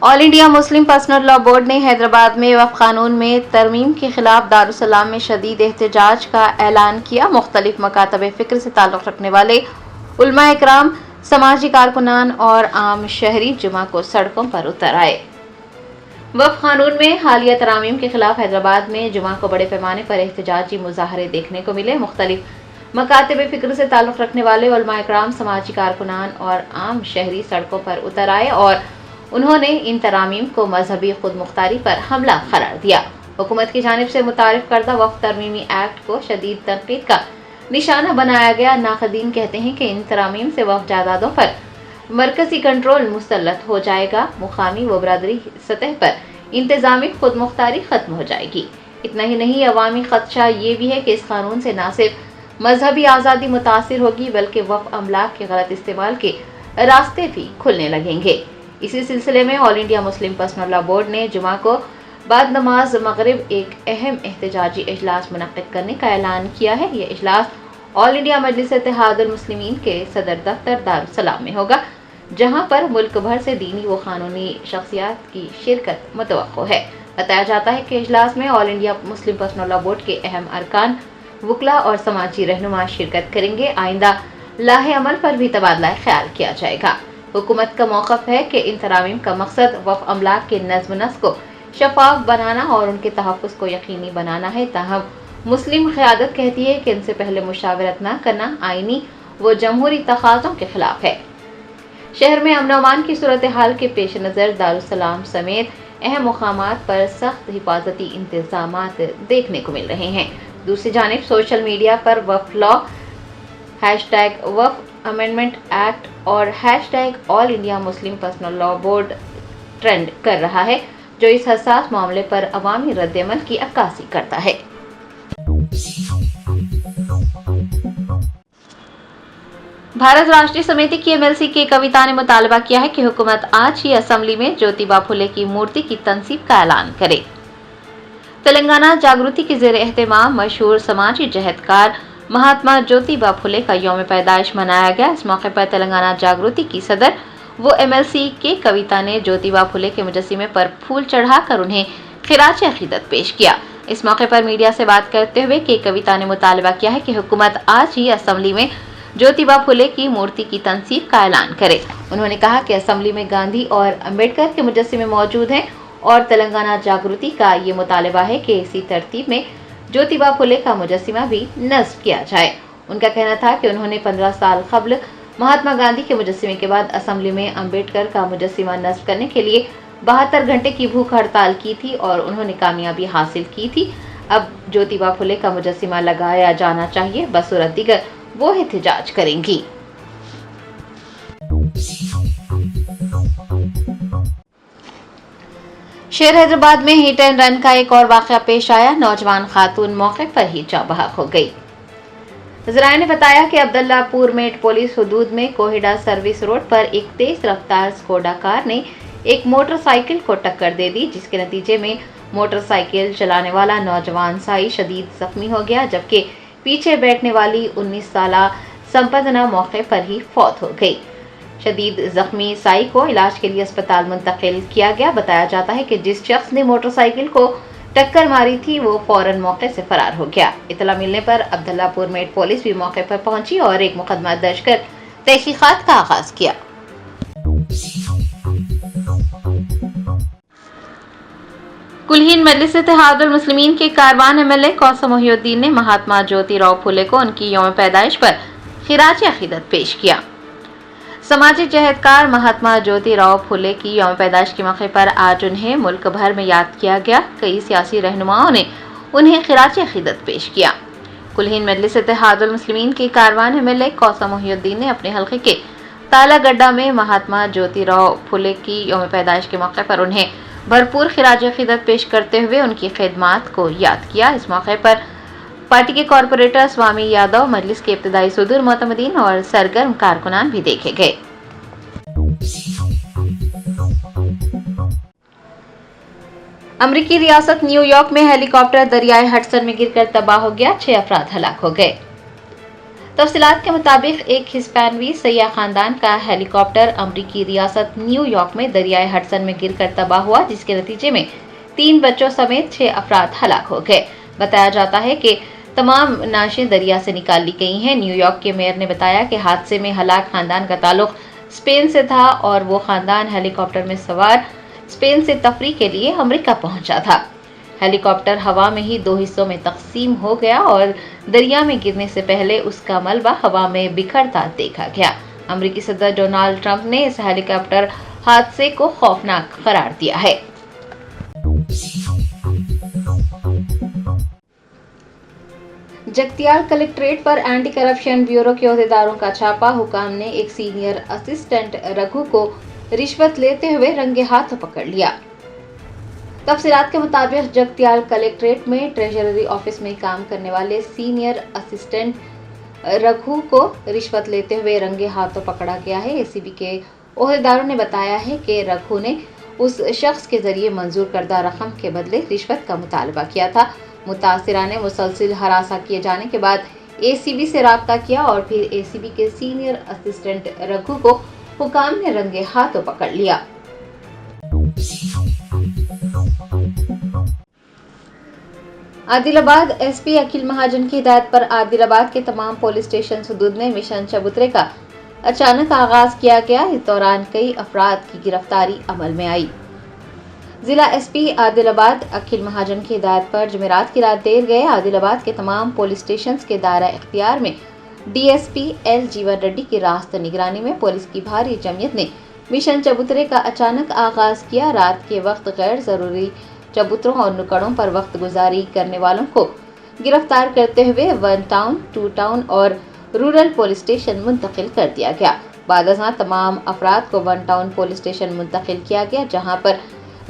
All India Muslim personal law board ने हैदराबाद में वक्फ कानून में तरमीम के खिलाफ दारुसलाम में शदीद एहतजाज का ऐलान किया। मुख्तलिफ मकातब फ़िक्र से ताल्लुक़ रखने वाले उलमा इकराम, समाजी कारकुनान और आम शहरी जुमा को सड़कों पर उतर आए। वक्फ कानून में हालिया तरामीम के खिलाफ हैदराबाद में जुमा को बड़े पैमाने पर एहतजाजी मुजाहरे देखने को मिले। मुख्तलिफ मकातब फ़िक्र से ताल्लुक़ रखने वाले उलमा इकराम, समाजी कारकुनान और आम शहरी सड़कों पर उतर आए और उन्होंने इन तरामीम को मजहबी खुद मुख्तारी पर हमला करार दिया। हुकूमत की जानिब से मुतारिफ करदा वक्फ तरमीमी एक्ट को शदीद तनकीद का निशाना बनाया गया। नाक़दीन कहते हैं कि इन तरामीम से वक्फ जायदादों पर मरकजी कंट्रोल मुसल्लत हो जाएगा। मुकामी व बरादरी सतह पर इंतजामी खुद मुख्तारी खत्म हो जाएगी। इतना ही नहीं, अवामी खदशा ये भी है कि इस कानून से न सिर्फ मजहबी आज़ादी मुतासिर होगी बल्कि वक्फ अमलाक के गलत इस्तेमाल के रास्ते भी खुलने लगेंगे। इसी सिलसिले में all India Muslim personal law board ने जुमा को बाद नमाज मगरिब एक अहम एहतजाजी इजलास मुनक्किद करने का ऐलान किया है। यह इजलास ऑल इंडिया मजलिस इत्तेहादुल मुस्लिमीन के सदर दफ्तर दारुसलाम में होगा, जहां पर मुल्क भर से दीनी व कानूनी शख्सियात की शिरकत मुतवक्को है। बताया जाता है कि इजलास में all India Muslim personal law board के अहम अरकान, वकला और समाजी रहनुमा शिरकत करेंगे। आइंदा लाहे अमल पर भी तबादला ख्याल किया जाएगा। हुकूमत का मौक़िफ़ है कि इन तरामीम का मकसद वक्फ अमलाक के नज़्म नस्क़ को शफाफ बनाना और उनके तहफ़्फ़ुज़ को यकीनी बनाना है। ताहम मुस्लिम क़यादत कहती है कि इनसे पहले मुशावरत न करना आइनी व जमहूरी तक़ाज़ों के खिलाफ है। शहर में अमन व अमान की सूरत हाल के पेश नज़र दारुसलाम समेत अहम मकामात पर सख्त हिफाजती इंतज़ामात देखने को मिल रहे हैं। दूसरी जानिब सोशल मीडिया पर वक्फ लॉ, हैशटैग वक्फ अमेंडमेंट एक्ट और hashtag all India Muslim personal law board trend कर रहा है, जो इस हसास मामले पर अवामी रद्द-ए-अमल की अक्कासी करता है। भारत राष्ट्रीय समिति की MLC के कविता ने मुतालबा किया है कि हुकूमत आज ही असेंबली में ज्योतिबा फुले की मूर्ति की तनसीब का ऐलान करे। तेलंगाना जागृति के ज़ेर एहतमाम मशहूर समाजी जहदकार महात्मा ज्योतिबा फुले का यौम पैदाइश मनाया गया। इस मौके पर तेलंगाना जागृति की सदर वो MLC के कविता ने ज्योतिबा फुले के मुजस्सिमे पर फूल चढ़ाकर उन्हें खिराज अकीदत पेश किया। इस मौके पर मीडिया से बात करते हुए के कविता ने मुतालबा किया है कि हुकूमत आज ही असेंबली में ज्योतिबा फुले की मूर्ति की तनसीब का ऐलान करे। उन्होंने कहा कि असेंबली में गांधी और अम्बेडकर के मुजस्सिमे मौजूद हैं और तेलंगाना जागृति का ये मुतालबा है कि इसी तरतीब में ज्योतिबा फुले का मुजस्सिमा भी नस्ब किया जाए। उनका कहना था कि उन्होंने 15 साल कबल महात्मा गांधी के मुजस्सिमे के बाद असेंबली में अम्बेडकर का मुजस्सिमा नस्ब करने के लिए 72 घंटे की भूख हड़ताल की थी और उन्होंने कामयाबी हासिल की थी। अब ज्योतिबा फुले का मुजस्सिमा लगाया जाना चाहिए, बसूरत दीगर वो एहतजाज करेंगी। शेर हैदराबाद में हिट एंड रन का एक और वाक़या पेश आया। नौजवान खातून मौके पर ही जाँ बहक हो गई। ज़राए ने बताया कि अब्दुल्लापुर मेट पुलिस हुदूद में कोहिडा सर्विस रोड पर एक तेज रफ्तार स्कोडा कार ने एक मोटरसाइकिल को टक्कर दे दी, जिसके नतीजे में मोटरसाइकिल चलाने वाला नौजवान साई शदीद जख्मी हो गया, जबकि पीछे बैठने वाली 19 साला संपदना मौके पर ही फौत हो गई। शदीद जख्मी साई को इलाज के लिए अस्पताल मुंतकिल किया गया। बताया जाता है कि जिस शख्स ने मोटरसाइकिल को टक्कर मारी थी वो फौरन मौके से फरार हो गया। इतला मिलने पर अब्दुल्लापुर मेट पुलिस भी मौके पर पहुंची और एक मुकदमा दर्ज कर तहकीकात का आगाज किया। कुलहीन मजलिस इत्तेहादुल मुस्लिमीन के कारवान MLA कौसम मोहिउद्दीन ने महात्मा ज्योतिराव फुले को उनकी यौम पैदाइश पर खिराज अकीदत पेश किया। समाजी जहदकार महात्मा ज्योतिराव फुले की यौम पैदाइश के मौके पर आज उन्हें मुल्क भर में याद किया गया। कई सियासी रहनुमाओं ने उन्हें खिराज अकीदत पेश किया। कुलहीन मजलिस इत्तेहादुल मुस्लिमीन के कारवान MLA कौसम मोहिउद्दीन ने अपने हल्के के तालागड्डा में महात्मा ज्योतिराव फुले की यौम पैदाइश के मौके पर उन्हें भरपूर खिराज अकीदत पेश करते हुए उनकी खिदमात को याद किया। इस मौके पर पार्टी के कॉरपोरेटर स्वामी यादव, मजलिस के इब्तिदाई सदर मोतमदीन और सरगर्म कारकुनान भी देखे गए। अमरीकी रियासत न्यूयॉर्क में हेलीकॉप्टर दरियाए हडसन में गिरकर तबाह हो गया, 6 अफराद हलाक हो गए। तफसीलात के मुताबिक एक हिस्पैनवी सयाह खानदान का हेली कॉप्टर अमरीकी रियासत न्यू यॉर्क में दरियाए हडसन में गिरकर तबाह हुआ, जिसके नतीजे में 3 बच्चों समेत 6 अफराद हलाक हो गए। बताया जाता है कि तमाम नाशें दरिया से निकाल ली गई हैं। न्यूयॉर्क के मेयर ने बताया कि हादसे में हलाक खानदान का ताल्लुक स्पेन से था और वो खानदान हेलीकॉप्टर में सवार स्पेन से तफरीह के लिए अमेरिका पहुंचा था। हेलीकॉप्टर हवा में ही 2 हिस्सों में तकसीम हो गया और दरिया में गिरने से पहले उसका मलबा हवा में बिखरता देखा गया। अमेरिकी सदर डोनाल्ड ट्रंप ने इस हेलीकॉप्टर हादसे को खौफनाक करार दिया है। जगतियाल कलेक्ट्रेट पर एंटी करप्शन ब्यूरो के अहदेदारों का छापा। हुकाम ने एक सीनियर असिस्टेंट रघु को रिश्वत लेते हुए रंगे हाथ पकड़ लिया। तफसीलात के मुताबिक जगतियाल कलेक्ट्रेट में ट्रेजरी ऑफिस में काम करने वाले सीनियर असिस्टेंट रघु को रिश्वत लेते हुए रंगे हाथों पकड़ा गया है। एसीबी के ओहदेदारों ने बताया है कि रघु ने उस शख्स के जरिए मंजूर करदा रकम के बदले रिश्वत का मुतालबा किया था। मुतासिरा ने मुसलसिल हरासा किए जाने के बाद एसीबी से राब्ता किया और फिर एसीबी के सीनियर असिस्टेंट रघु को हुकाम ने रंगे हाथों पकड़ लिया। आदिलाबाद एसपी अखिल महाजन की हिदायत पर आदिलाबाद के तमाम पुलिस स्टेशन हदूद में मिशन चबूतरे का अचानक आगाज किया गया। इस दौरान कई अफराद की गिरफ्तारी अमल में आई। जिला एसपी आदिलाबाद अखिल महाजन की हिदायत पर जुमेरात की रात देर गए आदिलाबाद के तमाम पुलिस स्टेशन के दायरा इख्तियार में डीएसपी एल जीवन रेड्डी की रास्त निगरानी में पुलिस की भारी जमयत ने मिशन चबूतरे का अचानक आगाज किया। रात के वक्त गैर जरूरी चबूतरों और नुक्कड़ों पर वक्त गुजारी करने वालों को गिरफ्तार करते हुए 1 टाउन, 2 टाउन और रूरल पुलिस स्टेशन मुंतकिल कर दिया गया। बाद तमाम अफराद को 1 टाउन पुलिस स्टेशन मुंतकिल किया गया, जहां पर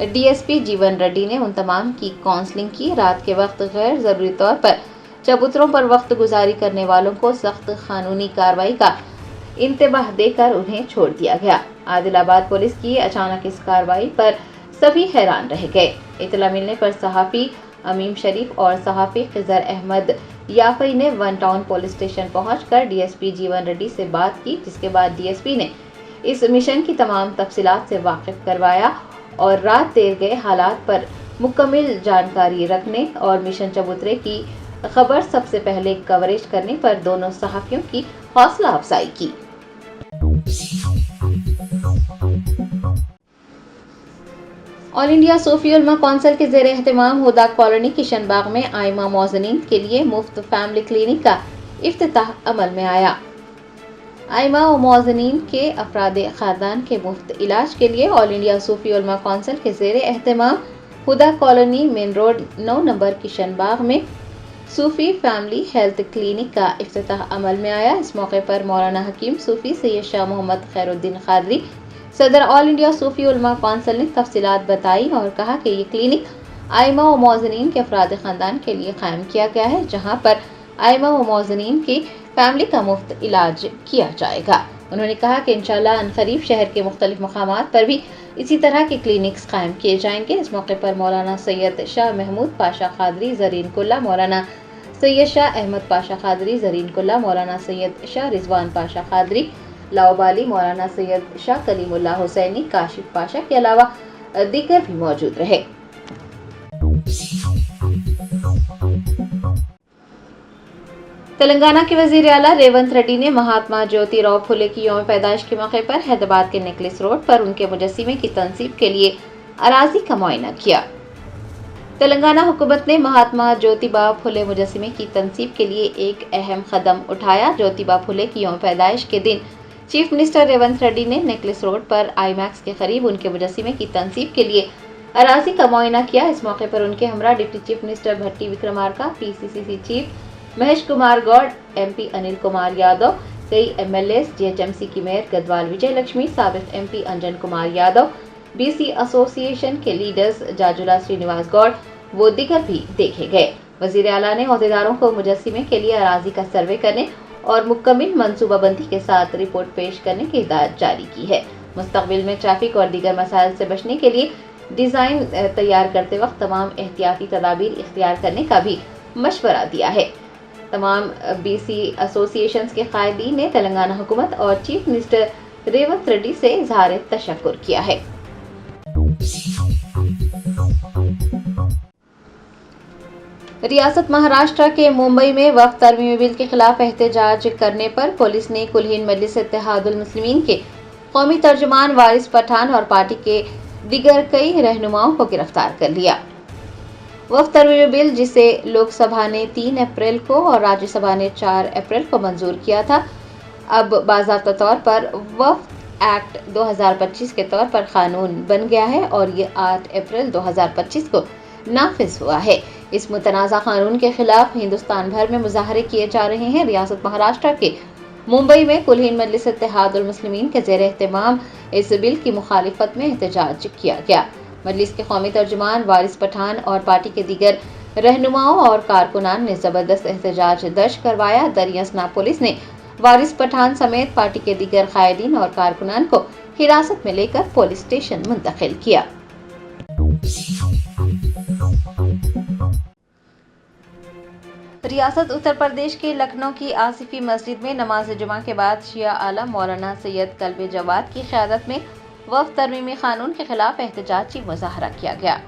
डीएसपी जीवन रेड्डी ने उन तमाम की काउंसलिंग की। रात के वक्त गैर जरूरी तौर पर चबूतरों पर वक्त गुजारी करने वालों को सख्त कानूनी कार्रवाई का इंतबाह देकर उन्हें छोड़ दिया गया। आदिलाबाद पुलिस की अचानक इस कार्रवाई पर सभी हैरान रह गए। इतला मिलने पर सहाफ़ी अमीम शरीफ और सहाफ़ी खिजर अहमद याफई ने 1 टाउन पुलिस स्टेशन पहुंचकर डीएसपी जीवन रेड्डी से बात की, जिसके बाद डीएसपी ने इस मिशन की तमाम तफसीलात से वाकिफ करवाया और रात देर गए हालात पर मुकम्मल जानकारी रखने और मिशन चबूतरे की खबर सबसे पहले कवरेज करने पर दोनों सहाफ़ियों की हौसला अफजाई की। ऑल इंडिया सूफी उलमा कौंसिल के ज़ेर एहतमाम हुदा कॉलोनी किशनबाग में आइमा मौज़नीन के लिए मुफ्त फैमिली क्लिनिक का इफ्तिताह अमल में आया। आइमा व मौज़नीन के अफराद ख़ानदान के मुफ्त इलाज के लिए ऑल इंडिया सूफी उलमा कौंसिल के ज़ेर एहतमाम Huda colony main road 9 number Kishanbagh में सूफी फैमिली हेल्थ क्लिनिक का इफ्तिताह अमल में आया। इस मौके पर मौलाना हकीम सूफी सैयद शाह मोहम्मद खैरुद्दीन क़ादरी सदर ऑल इंडिया सूफी उलमा कौंसिल ने तफसीलात बताई और कहा कि ये क्लिनिक आइमा व मौज़नीन के अफराद ख़ानदान के लिए कायम किया गया है, जहाँ पर आइमा व मौज़नीन की फैमिली का मुफ्त इलाज किया जाएगा। उन्होंने कहा कि इंशाअल्लाह अनक़रीब शहर के मुख्तलिफ मकामात पर भी इसी तरह के क्लिनिक्स कायम किए जाएंगे। इस मौके पर मौलाना सैयद शाह महमूद पाशा क़ादरी ज़रीन कुल्ला, मौलाना सैयद शाह अहमद पाशा क़ादरी ज़रीन कुल्ला, मौलाना सैयद शाह रिजवान पाशा क़ादरी लाओबाली, मौलाना सैयद शाह कलीमुल्लाह हुसैनी, काशिफ पाशा के अलावा दीगर भी मौजूद रहे। तेलंगाना के वजीर आला रेवंत रेड्डी ने महात्मा ज्योतिराव फुले की यौम पैदाइश के मौके पर हैदराबाद के नेकलेस रोड पर उनके मुजस्सिमे की तनसीब के लिए अराजी का मुआयना किया। तेलंगाना हुकूमत ने महात्मा ज्योतिबा फुले मुजस्सिमे की तनसीब के लिए एक अहम कदम उठाया। ज्योतिबा फुले की यौम पैदाइश के दिन चीफ मिनिस्टर रेवंत रेड्डी ने नेकलेस रोड पर आईमैक्स के करीब उनके मुजस्सिमे की तनसीब के लिए अराजी का मुआयना किया। इस मौके पर उनके हमरा deputy chief minister Bhatti Vikramarka, PCC chief Mahesh Kumar Goud, MP Anil Kumar Yadav, कई एमएलएस, जीएचएमसी की मेयर गदवाल विजय लक्ष्मी, साबिक MP Anjan Kumar Yadav, BC association के लीडर्स जाजुला श्रीनिवास गौड़ वो दीगर भी देखे गए। वजीर आला ने अहदेदारों को मुजस्सिमे के लिए अराजी का सर्वे करने और मुकम्मल मनसूबाबंदी के साथ रिपोर्ट पेश करने की हिदायत जारी की है। मुस्तकबिल में ट्रैफिक और दीगर मसाइल से बचने के लिए डिज़ाइन तैयार करते वक्त तमाम एहतियाती तदाबीर इख्तियार करने का भी मशवरा दिया है। तमाम BC एसोसिएशंस के कायदीन ने तेलंगाना हुकूमत और चीफ मिनिस्टर रेवंत रेड्डी से इजहार तशक्कुर किया है। रियासत महाराष्ट्र के मुंबई में वक्फ तरमीमी बिल के खिलाफ एहतजाज करने पर पुलिस ने कुल-हिंद मजलिस इत्तेहादुल मुस्लिमीन के कौमी तर्जुमान वारिस पठान और पार्टी के दिगर कई रहनुमाओं को गिरफ्तार कर लिया। वक्फ तरमीमी बिल जिसे लोकसभा ने 3 अप्रैल को और राज्यसभा ने 4 अप्रैल को मंजूर किया था, अब बाज़ाब्ता तौर पर वक्फ एक्ट 2025 के तौर पर कानून बन गया है और ये 8 अप्रैल 2025 को नाफिज हुआ है। इस मुतनाज़ा कानून के खिलाफ हिंदुस्तान भर में मुजाहरे किए जा रहे हैं। रियासत महाराष्ट्र के मुंबई में कुल हिंद मजलिस इत्तेहादुल मुस्लिमीन के ज़ेर एहतमाम इस बिल की मुखालिफत में एहतजाज किया गया। मजलिस के कौमी तर्जुमान वारिस पठान और पार्टी के दीगर रहनुमाओं और कारकुनान ने जबरदस्त एहतजाज दर्ज करवाया। दरियासना पुलिस ने वारिस पठान समेत पार्टी के दीगर कायदीन और कारकुनान को हिरासत में लेकर पुलिस स्टेशन मुंतकिल किया। रियासत उत्तर प्रदेश के लखनऊ की आसिफी मस्जिद में नमाज जुमा के बाद शिया आलम मौलाना सैयद कल्बे जवाद की क़यादत में वक्फ तरमीमी कानून के खिलाफ एहतजाजी मुजाहरा किया गया।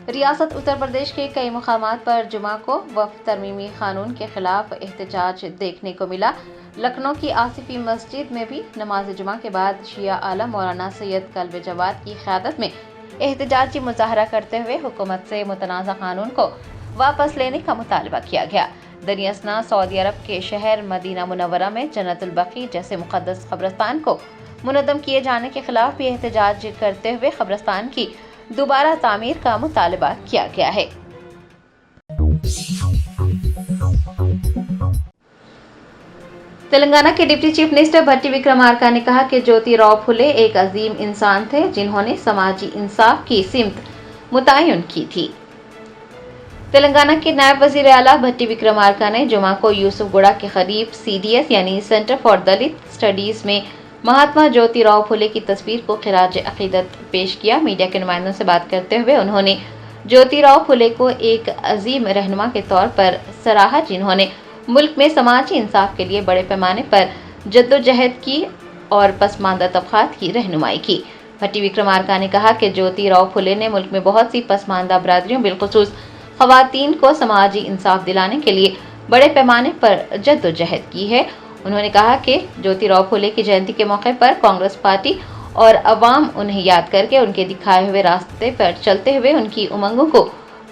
रियासत उत्तर प्रदेश के कई मुकामात पर जुमा को वक्फ तरमीमी कानून के खिलाफ एहतजाज देखने को मिला। लखनऊ की आसिफी मस्जिद में भी नमाज जुमा के बाद शिया आलम मौलाना सैयद कल्बे जवाद की क़यादत में एहतजाजी मुजाहरा करते हुए हुकूमत से मुतनाज़ा कानून को वापस लेने का मुतालबा किया गया। दरियासना सऊदी अरब के शहर मदीना मुनव्वरा में जन्नतुल बकी जैसे मुक़द्दस क़ब्रिस्तान को मुनज़्ज़म किए जाने के खिलाफ भी एहतजाज करते हुए क़ब्रिस्तान की दोबारा तामीर का मुतालबा किया गया है। तेलंगाना के deputy chief minister Bhatti Vikramarka ने कहा कि ज्योतिराव फुले एक अजीम इंसान थे जिन्होंने समाजी इंसाफ की सिमत मुतय्यन की थी। तेलंगाना के नायब वज़ीर आला भट्टी विक्रमार्का ने जुमा को यूसुफगुड़ा के करीब CDS यानी सेंटर फॉर दलित स्टडीज़ में महात्मा ज्योतिराव फुले की तस्वीर को खिराज अकीदत पेश किया। मीडिया के नुमाइंदों से बात करते हुए उन्होंने ज्योतिराव फुले को एक अजीम रहनुमा के तौर पर सराहा जिन्होंने मुल्क में समाजी इंसाफ के लिए बड़े पैमाने पर जद्दोजहद की और पसमानदा तबक़ात की रहनुमाई की। भट्टी विक्रमार्का ने कहा कि ज्योतिराव फुले ने मुल्क में बहुत सी पसमानदा बरादरियों बिलखुसूस ख़वातीन को समाजी इंसाफ दिलाने के लिए बड़े पैमाने पर जद्दोजहद की है। उन्होंने कहा कि ज्योतिराव फुले की जयंती के मौके पर कांग्रेस पार्टी और अवाम उन्हें याद करके उनके दिखाए हुए रास्ते पर चलते हुए उनकी उमंगों को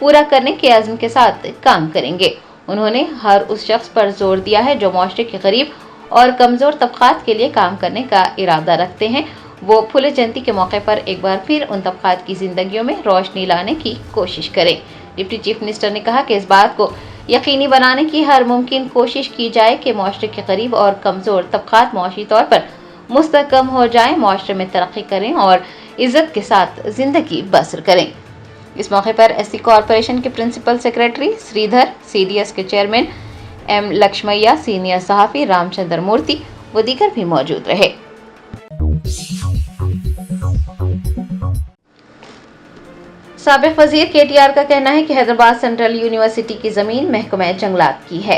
पूरा करने के अज़्म के साथ काम करेंगे। उन्होंने हर उस शख्स पर जोर दिया है जो माशरे के गरीब और कमज़ोर तबक़ात के लिए काम करने का इरादा रखते हैं, वो फुले जयंती के मौके पर एक बार फिर उन तबक़ात की ज़िंदगियों में रोशनी लाने की कोशिश करें। डिप्टी चीफ मिनिस्टर ने कहा कि इस बात को यकीनी बनाने की हर मुमकिन कोशिश की जाए कि माशरे के गरीब और कमज़ोर तबक़ात माशी तौर पर मुस्तहकम हो जाएं, माशरे में तरक्की करें और इज़्ज़त के साथ ज़िंदगी बसर करें। इस मौके पर SC कॉरपोरेशन के प्रिंसिपल सेक्रेटरी श्रीधर, CDS के चेयरमैन M लक्ष्मैया, सीनियर सहाफ़ी रामचंद्र मूर्ति व दीगर भी मौजूद रहे। साबिक़ वज़ीर KTR का कहना है कि हैदराबाद सेंट्रल यूनिवर्सिटी की ज़मीन महकमा जंगलात की है।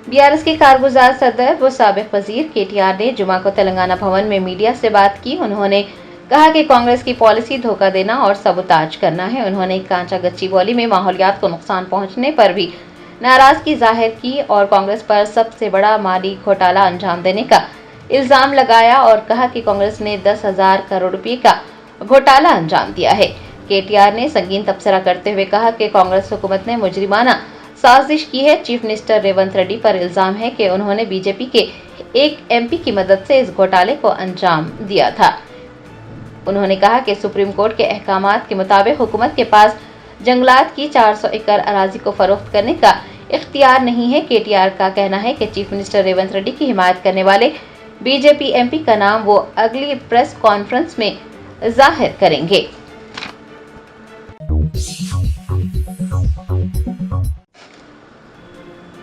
BRS के कारगुजार सदर व साबिक़ वज़ीर KTR ने जुमा को तेलंगाना भवन में मीडिया से बात की। उन्होंने कहा कि कांग्रेस की पॉलिसी धोखा देना और सबूताज करना है। उन्होंने कांचा गच्चीबौली में माहौलियात को नुकसान पहुँचने पर भी नाराज़गी जाहिर की और कांग्रेस पर सबसे बड़ा माली घोटाला अंजाम देने का इल्ज़ाम लगाया और कहा कि कांग्रेस ने 10,000 करोड़ रुपये का घोटाला अंजाम दिया है। KTR ने संगीन तबसरा करते हुए कहा कि कांग्रेस हुकूमत ने मुजरिमाना साजिश की है। चीफ मिनिस्टर रेवंत रेड्डी पर इल्ज़ाम है कि उन्होंने BJP के एक MP की मदद से इस घोटाले को अंजाम दिया था। उन्होंने कहा कि सुप्रीम कोर्ट के अहकामात के मुताबिक हुकूमत के पास जंगलात की 400 एकड़ अराजी को फरोख्त करने का इख्तियार नहीं है। KTR का कहना है कि चीफ मिनिस्टर रेवंत रेड्डी की हिमायत करने वाले BJP MP का नाम वो अगली प्रेस कॉन्फ्रेंस में जाहिर करेंगे।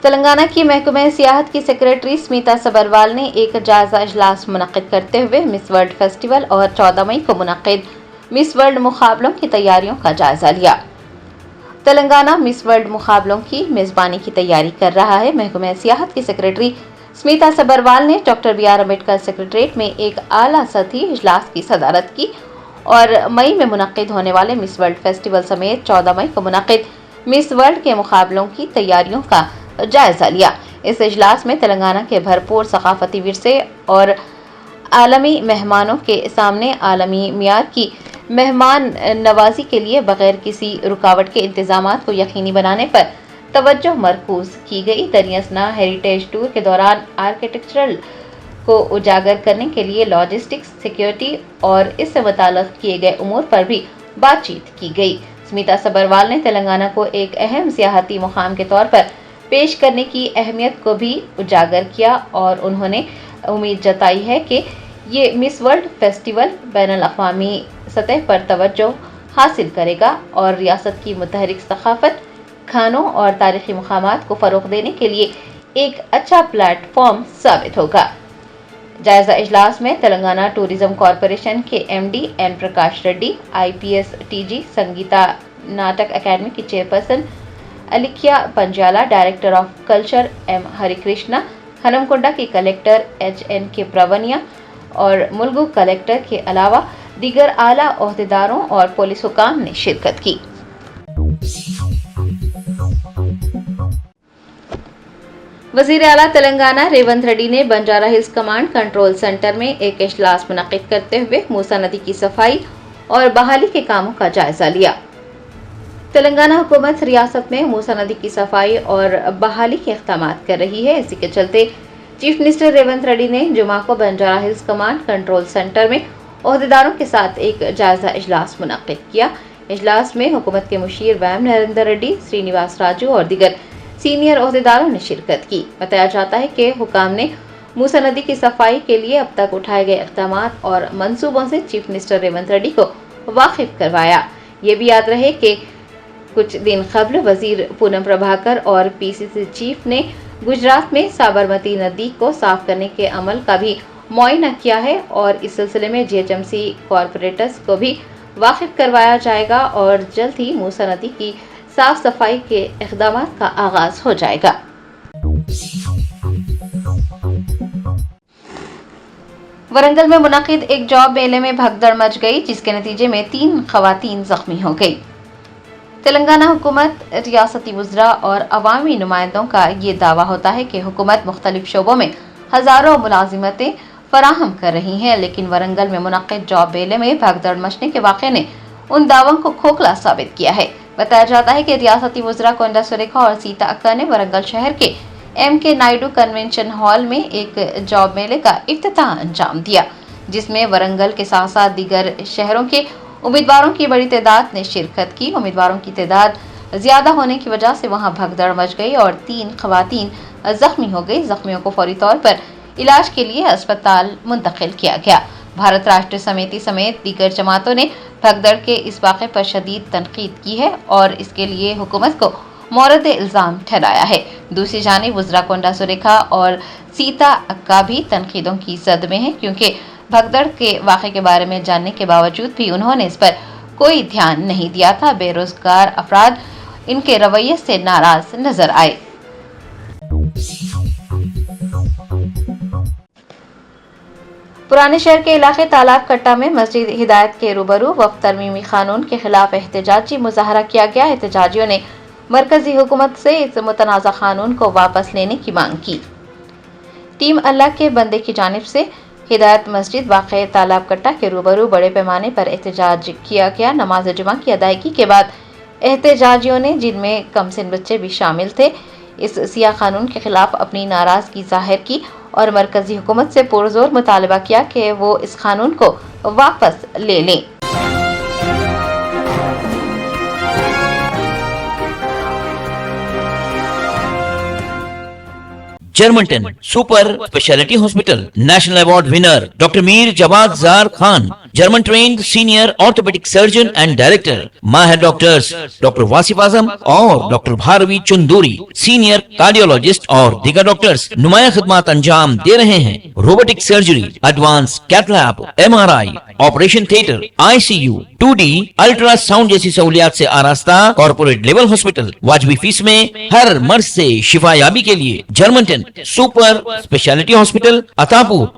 तेलंगाना की महकमे सियाहत की सेक्रेटरी स्मिता सबरवाल ने एक जायजा इजलास मुनक्किद करते हुए मिस वर्ल्ड फेस्टिवल और 14 मई को मुनक्किद मिस वर्ल्ड मुकाबलों की तैयारियों का जायजा लिया। تلنگانہ مس ورلڈ مقابلوں کی میزبانی کی تیاری کر رہا ہے۔ محکمہ سیاحت کی سیکریٹری سمیتا سبروال نے doctor B R Ambedkar secretariat میں ایک اعلیٰ سطحی اجلاس کی صدارت کی اور مئی میں منعقد ہونے والے مس ورلڈ فیسٹیول سمیت 14 مئی کو منعقد مس ورلڈ کے مقابلوں کی تیاریوں کا جائزہ لیا۔ اس اجلاس میں تلنگانہ کے بھرپور ثقافتی ورثے اور عالمی مہمانوں کے سامنے عالمی معیار کی مہمان نوازی کے لیے بغیر کسی رکاوٹ کے انتظامات کو یقینی بنانے پر توجہ مرکوز کی گئی۔ دریاسنا ہیریٹیج ٹور کے دوران آرکیٹیکچرل کو اجاگر کرنے کے لیے لاجسٹکس، سیکیورٹی اور اس سے متعلق کیے گئے امور پر بھی بات چیت کی گئی۔ سمیتا سبروال نے تلنگانہ کو ایک اہم سیاحتی مقام کے طور پر پیش کرنے کی اہمیت کو بھی اجاگر کیا اور انہوں نے امید جتائی ہے کہ یہ مس ورلڈ فیسٹیول بین الاقوامی سطح پر توجہ حاصل کرے گا اور ریاست کی متحرک ثقافت، کھانوں اور تاریخی مقامات کو فروغ دینے کے لیے ایک اچھا پلیٹ فارم ثابت ہوگا۔ جائزہ اجلاس میں تلنگانہ ٹورزم کارپوریشن کے M D N Prakash Reddy, I P S T G Sangeeta Natak Akademi کی chairperson Alekhya Punjala, director of culture M Hari Krishna, Hanamkonda کی کلیکٹر ایچ این کے پراونیا اور ملگو کلیکٹر کے علاوہ دیگر اعلیٰ عہدیداروں اور پولیس حکام نے شرکت کی۔ وزیر اعلیٰ تلنگانہ ریونت ریڈی نے Banjara Hills command control centre میں ایک اجلاس منعقد کرتے ہوئے موسیٰ ندی کی صفائی اور بحالی کے کاموں کا جائزہ لیا۔ تلنگانہ حکومت ریاست میں موسیٰ ندی کی صفائی اور بحالی کے اقدامات کر رہی ہے۔ اسی کے چلتے چیف منسٹر ریونت ریڈی نے جمعہ کو Banjara Hills command control centre میں عہدیداروں کے ساتھ ایک جائزہ اجلاس منعقد کیا۔ اجلاس میں حکومت کے مشیر ویم نریندر ریڈی، سرینیواس راجو اور دیگر سینئر عہدیداروں نے شرکت کی۔ بتایا جاتا ہے کہ حکام نے موسیٰ ندی کی صفائی کے لیے اب تک اٹھائے گئے اقدامات اور منصوبوں سے چیف منسٹر ریونت ریڈی کو واقف کروایا۔ یہ بھی یاد رہے کہ کچھ دن قبل وزیر پونم پربھاکر اور پی سی سی چیف نے گجرات میں سابرمتی ندی کو صاف کرنے کے عمل کا بھی معائنہ کیا ہے اور اس سلسلے میں G H M C corporators کو بھی واقف کروایا جائے گا اور جلد ہی موسیٰ ندی کی صاف صفائی کے اقدامات کا آغاز ہو جائے گا۔ ورنگل میں منعقد ایک جاب میلے میں بھگدڑ مچ گئی جس کے نتیجے میں 3 خواتین زخمی ہو گئی۔ تلنگانہ حکومت، ریاستی وزراء اور عوامی نمائندوں کا یہ دعویٰ ہوتا ہے کہ حکومت مختلف شعبوں میں ہزاروں ملازمتیں فراہم کر رہی ہیں، لیکن ورنگل میں منعقد جاب میلے میں بھگدڑ مچنے کے واقعے نے ان دعووں کو کھوکھلا ثابت کیا ہے۔ بتایا جاتا ہے کہ ریاستی وزراء کونڈا سریکھا اور سیتا اکا نے ورنگل شہر کے ایم کے نائیڈو کنونشن ہال میں ایک جاب میلے کا افتتاح انجام دیا، جس میں ورنگل کے ساتھ ساتھ دیگر شہروں کے امیدواروں کی بڑی تعداد نے شرکت کی۔ امیدواروں کی تعداد زیادہ ہونے کی وجہ سے وہاں بھگدڑ مچ گئی اور 3 خواتین زخمی ہو گئی۔ زخمیوں کو فوری طور پر علاج کے لیے اسپتال منتقل کیا گیا۔ بھارت راشٹر سمیتی سمیت دیگر جماعتوں نے بھگدڑ کے اس واقعے پر شدید تنقید کی ہے اور اس کے لیے حکومت کو مورد الزام ٹھہرایا ہے۔ دوسری جانب وزراء کونڈا سریکھا اور سیتا اکا بھی تنقیدوں کی زد میں ہیں کیونکہ بھگدڑ کے واقعے کے بارے میں جاننے کے باوجود بھی انہوں نے اس پر کوئی دھیان نہیں دیا تھا۔ بے روزگار افراد ان کے رویے سے ناراض نظر آئے۔ پرانے شہر کے علاقے تالاب کٹا میں مسجد ہدایت کے روبرو وفد ترمیمی قانون کے خلاف احتجاجی مظاہرہ کیا گیا۔ احتجاجیوں نے مرکزی حکومت سے اس متنازع قانون کو واپس لینے کی مانگ کی۔ ٹیم اللہ کے بندے کی جانب سے ہدایت مسجد واقع تالاب کٹا کے روبرو بڑے پیمانے پر احتجاج کیا گیا۔ نماز جمعہ کی ادائیگی کے بعد احتجاجیوں نے، جن میں کم سن بچے بھی شامل تھے، اس سیاہ قانون کے خلاف اپنی ناراضگی ظاہر کی اور مرکزی حکومت سے پرزور مطالبہ کیا کہ وہ اس قانون کو واپس لے لیں۔ جرمنٹن super specialty hospital national award winner doctor Mir Jawad Zar Khan German trained senior orthopedic surgeon and director, माहिर डॉक्टर्स डॉक्टर वासिफ आजम और doctor Bharvi Chanduri, senior cardiologist और दीगर डॉक्टर्स नुमाया खिदमत अंजाम दे रहे हैं। Robotic surgery, advance cath lab, MRI, operation theatre, ICU, 2D ultrasound जैसी सहूलियात से आरास्ता कॉर्पोरेट लेवल हॉस्पिटल। वाजबी फीस में हर मर्ज से शिफायाबी के लिए Germanton super speciality hospital, Attapur,